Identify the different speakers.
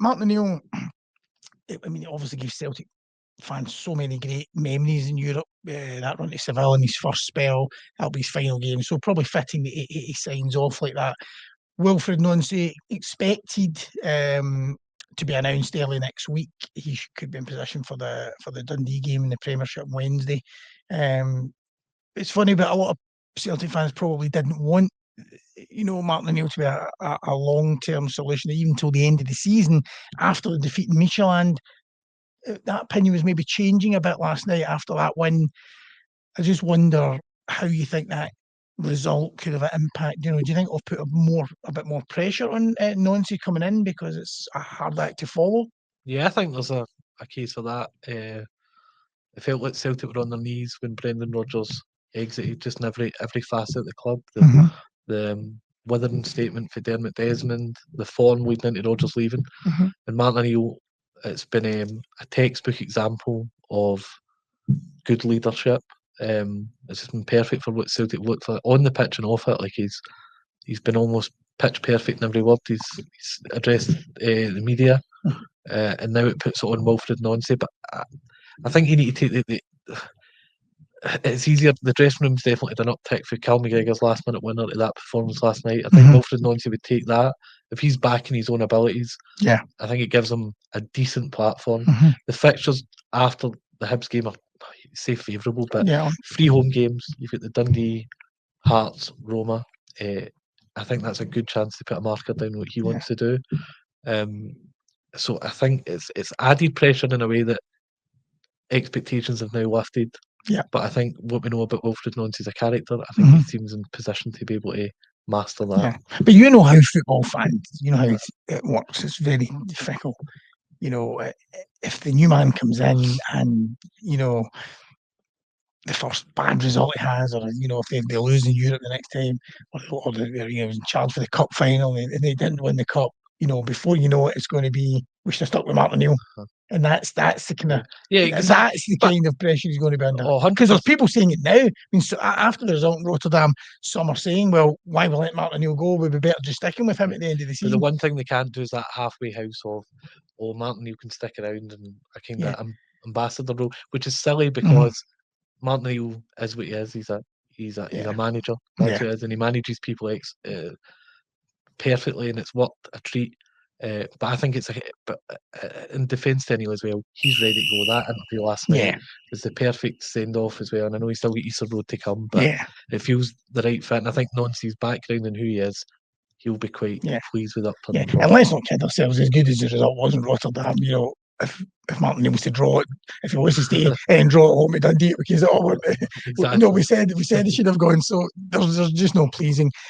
Speaker 1: Martin O'Neill, I mean, it obviously gives Celtic fans so many great memories in Europe. That run to Seville in his first spell, that'll be his final game. So probably fitting that he signs off like that. Wilfried Nancy expected to be announced early next week. He could be in position for the Dundee game in the Premiership on Wednesday. It's funny, but a lot of Celtic fans probably didn't want, Martin O'Neill to be a long-term solution, even till the end of the season after the defeat in Michelin. That opinion was maybe changing a bit last night after that win. I just wonder how you think that result could have an impact. Do you think it'll put a bit more pressure on Nancy coming in because it's a hard act to follow?
Speaker 2: Yeah, I think there's a case of that. It felt like Celtic were on their knees when Brendan Rodgers exited just in every facet of the club. The withering statement for Dermot Desmond, the form leading into Rodgers leaving, and Martin O'Neill. It's been a textbook example of good leadership. It's just been perfect for what Celtic looked like on the pitch and off it. Like he's been almost pitch perfect in every word he's addressed the media, and now it puts it on Wilfried Nancy. But I think you need to take the it's easier. The dressing room's definitely done uptick for Cal McGregor's last minute winner to that performance last night. I think Wilfried Nancy would take that if he's backing his own abilities.
Speaker 1: Yeah,
Speaker 2: I think it gives him a decent platform. The fixtures after the Hibs game are say favourable, but 3 home games. You've got the Dundee, Hearts, Roma. I think that's a good chance to put a marker down what he wants to do. So I think it's added pressure in a way that expectations have now lifted.
Speaker 1: Yeah.
Speaker 2: But I think what we know about Wilfried Nancy as a character, I think he seems in position to be able to master that.
Speaker 1: Yeah. But you know how football fans, you know how it works. It's very fickle. If the new man comes in and, the first bad result he has, or, if they lose in Europe the next time, or they're in charge for the cup final and they didn't win the cup, before you know it, it's going to be, we should have stuck with Martin O'Neill. And that's the kind of that's the kind of pressure he's going to be under. Because there's people saying it now. I mean, so after the result in Rotterdam, some are saying, "Well, why will let Martin O'Neill go? We'd be better just sticking with him at the end of the season."
Speaker 2: But the one thing they can't do is that halfway house of, Martin O'Neill can stick around and a kind of ambassador role, which is silly because Martin O'Neill is what he is. He's a manager. That's what it is, and he manages people perfectly, and it's worked a treat. But I think it's in defence to O'Neill as well, he's ready to go. That interview last night was the perfect send off as well. And I know he's still got Easter Road to come, but it feels the right fit. And I think Nancy's background and who he is, he'll be quite pleased with that.
Speaker 1: And let's not kid ourselves. As good as the result was in Rotterdam, if Martin O'Neill was to draw it, if he was to stay and draw it home at Dundee, because we said he should have gone. So there's just no pleasing.